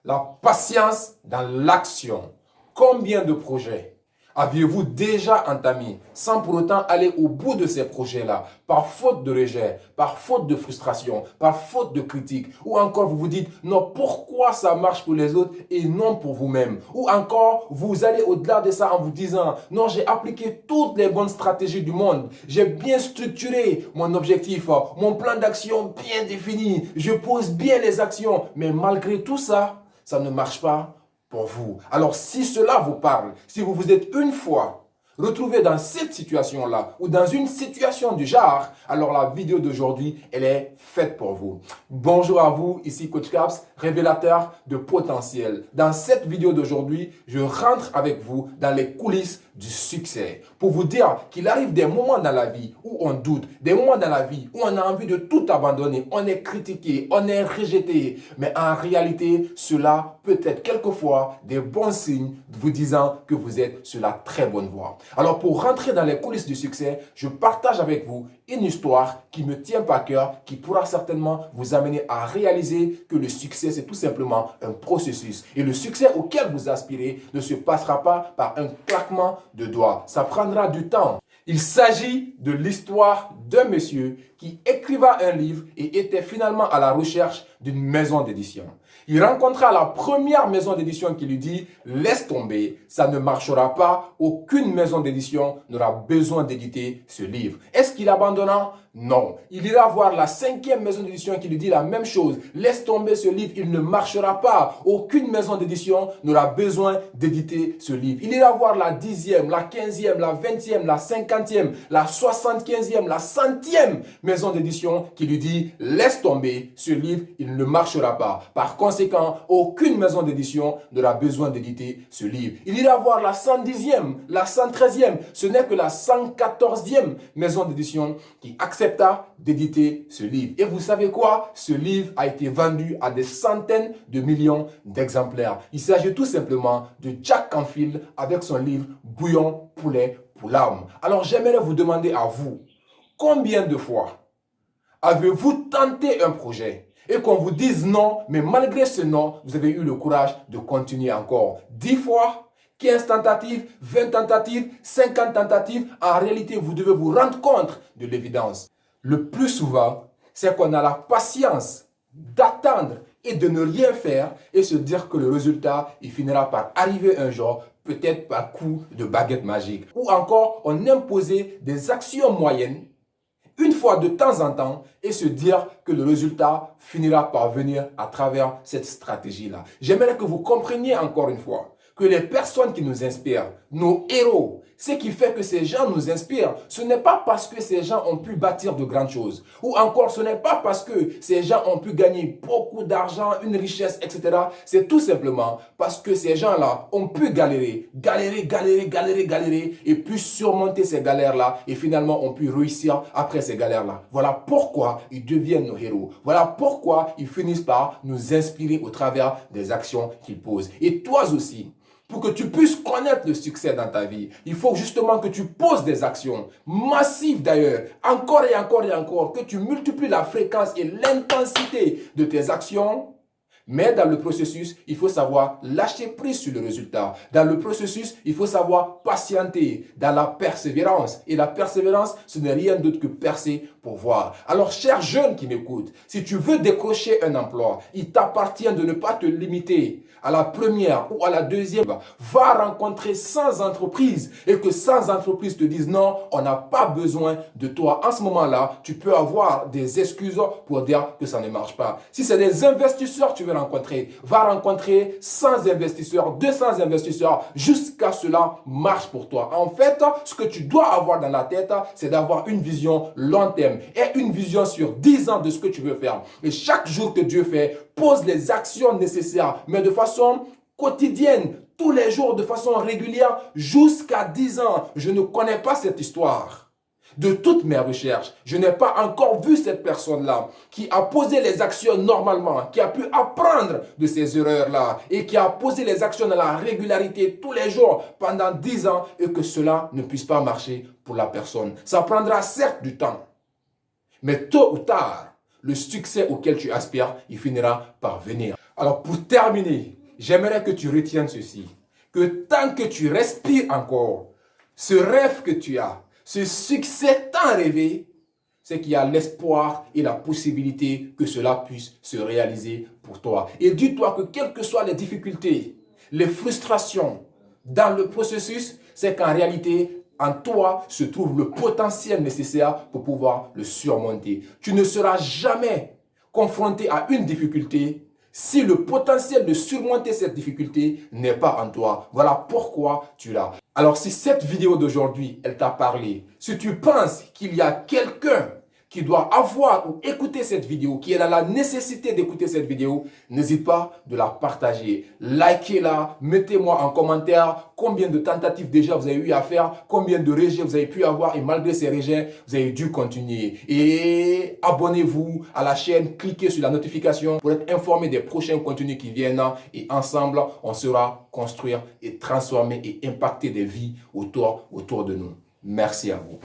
La patience dans l'action. Combien de projets aviez-vous déjà entamé sans pour autant aller au bout de ces projets-là, par faute de rejet, par faute de frustration, par faute de critique, ou encore vous vous dites non, pourquoi ça marche pour les autres et non pour vous-même, ou encore vous allez au-delà de ça en vous disant non, j'ai appliqué toutes les bonnes stratégies du monde, j'ai bien structuré mon objectif, mon plan d'action bien défini, je pose bien les actions, mais malgré tout ça, ça ne marche pas pour vous. Alors si cela vous parle, si vous vous êtes une fois retrouvé dans cette situation-là ou dans une situation du genre, alors la vidéo d'aujourd'hui, elle est faite pour vous. Bonjour à vous, ici Coach Caps, révélateur de potentiel. Dans cette vidéo d'aujourd'hui, je rentre avec vous dans les coulisses du succès pour vous dire qu'il arrive des moments dans la vie où on doute, des moments dans la vie où on a envie de tout abandonner, on est critiqué, on est rejeté, mais en réalité, cela peut être quelquefois des bons signes vous disant que vous êtes sur la très bonne voie. Alors pour rentrer dans les coulisses du succès, je partage avec vous une histoire qui me tient à cœur, qui pourra certainement vous amener à réaliser que le succès, c'est tout simplement un processus. Et le succès auquel vous aspirez ne se passera pas par un claquement de doigts. Ça prendra du temps. Il s'agit de l'histoire d'un monsieur qui écriva un livre et était finalement à la recherche d'une maison d'édition. Il rencontra la première maison d'édition qui lui dit « Laisse tomber, ça ne marchera pas, aucune maison d'édition n'aura besoin d'éditer ce livre. » Est-ce qu'il abandonna? Non. Il ira voir la 5e maison d'édition qui lui dit la même chose. « Laisse tomber ce livre, il ne marchera pas, aucune maison d'édition n'aura besoin d'éditer ce livre. » Il ira voir la 10e, la 15e, la 20e, la 50e, la 75e, la 100e maison d'édition qui lui dit « Laisse tomber, ce livre, il ne marchera pas. » Par conséquent, aucune maison d'édition n'aura besoin d'éditer ce livre. Il ira voir la 110e, la 113e. Ce n'est que la 114e maison d'édition qui accepta d'éditer ce livre. Et vous savez quoi? Ce livre a été vendu à des centaines de millions d'exemplaires. Il s'agit tout simplement de Jack Canfield avec son livre Bouillon, poulet pour l'âme. Alors j'aimerais vous demander à vous, combien de fois avez-vous tenté un projet et qu'on vous dise non, mais malgré ce non, vous avez eu le courage de continuer encore? 10 fois, 15 tentatives, 20 tentatives, 50 tentatives. En réalité, vous devez vous rendre compte de l'évidence. Le plus souvent, c'est qu'on a la patience d'attendre et de ne rien faire et se dire que le résultat, il finira par arriver un jour, peut-être par coup de baguette magique. Ou encore, on imposait des actions moyennes une fois de temps en temps et se dire que le résultat finira par venir à travers cette stratégie-là. J'aimerais que vous compreniez encore une fois que les personnes qui nous inspirent, nos héros, ce qui fait que ces gens nous inspirent, ce n'est pas parce que ces gens ont pu bâtir de grandes choses. Ou encore, ce n'est pas parce que ces gens ont pu gagner beaucoup d'argent, une richesse, etc. C'est tout simplement parce que ces gens-là ont pu galérer, et puis surmonter ces galères-là et finalement ont pu réussir après ces galères-là. Voilà pourquoi ils deviennent nos héros. Voilà pourquoi ils finissent par nous inspirer au travers des actions qu'ils posent. Et toi aussi, pour que tu puisses connaître le succès dans ta vie, il faut justement que tu poses des actions massives d'ailleurs, encore et encore et encore, que tu multiplies la fréquence et l'intensité de tes actions. Mais dans le processus, il faut savoir lâcher prise sur le résultat. Dans le processus, il faut savoir patienter dans la persévérance. Et la persévérance, ce n'est rien d'autre que percer pour voir. Alors, chers jeunes qui m'écoutent, si tu veux décrocher un emploi, il t'appartient de ne pas te limiter à la première ou à la deuxième. Va rencontrer 100 entreprises et que 100 entreprises te disent non, on n'a pas besoin de toi. En ce moment-là, tu peux avoir des excuses pour dire que ça ne marche pas. Si c'est des investisseurs, tu veux rencontrer, va rencontrer 100 investisseurs, 200 investisseurs jusqu'à cela marche pour toi. En fait, ce que tu dois avoir dans la tête, c'est d'avoir une vision long terme et une vision sur 10 ans de ce que tu veux faire. Et chaque jour que Dieu fait, pose les actions nécessaires, mais de façon quotidienne, tous les jours, de façon régulière, jusqu'à 10 ans. Je ne connais pas cette histoire. De toutes mes recherches, je n'ai pas encore vu cette personne-là qui a posé les actions normalement, qui a pu apprendre de ces erreurs-là et qui a posé les actions dans la régularité tous les jours pendant 10 ans et que cela ne puisse pas marcher pour la personne. Ça prendra certes du temps, mais tôt ou tard, le succès auquel tu aspires, il finira par venir. Alors pour terminer, j'aimerais que tu retiennes ceci, que tant que tu respires encore, ce rêve que tu as, ce succès tant rêvé, c'est qu'il y a l'espoir et la possibilité que cela puisse se réaliser pour toi. Et dis-toi que quelles que soient les difficultés, les frustrations dans le processus, c'est qu'en réalité, en toi se trouve le potentiel nécessaire pour pouvoir le surmonter. Tu ne seras jamais confronté à une difficulté si le potentiel de surmonter cette difficulté n'est pas en toi. Voilà pourquoi tu l'as. Alors si cette vidéo d'aujourd'hui, elle t'a parlé, si tu penses qu'il y a quelqu'un qui doit avoir ou écouter cette vidéo, qui est dans la nécessité d'écouter cette vidéo, n'hésite pas de la partager. Likez-la, mettez-moi en commentaire combien de tentatives déjà vous avez eu à faire, combien de rejets vous avez pu avoir et malgré ces rejets, vous avez dû continuer. Et abonnez-vous à la chaîne, cliquez sur la notification pour être informé des prochains contenus qui viennent et ensemble, on sera construire et transformer et impacter des vies autour de nous. Merci à vous.